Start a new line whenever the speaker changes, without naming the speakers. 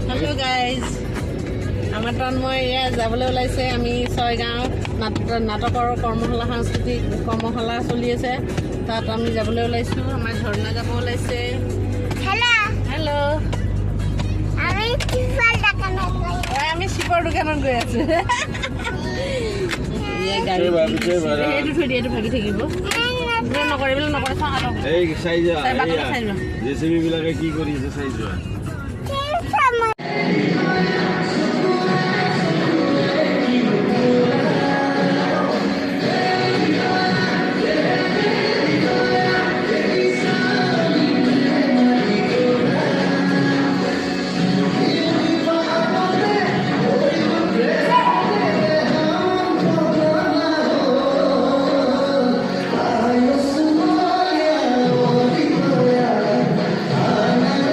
Hello' guys, আমাৰ তন্ময় যাবলৈ ওলাইছে। আমি ছয়গাঁও নাটকৰ কৰ্মশালা, সাংস্কৃতিক কৰ্মশালা চলি আছে, তাত আমি যাবলৈ ওলাইছোঁ। আমাৰ ঝৰ্ণা যাব ওলাইছে। হেল্ল', আমি চিপৰ দোকানত গৈ আছো। সেইটো থৈ দিয়ে, এইটো ভাগি থাকিব। নকৰিবলৈ নকৰে, চাই যোৱা।
জেচিবি বিলাকে কি কৰি আছে চাই যোৱা।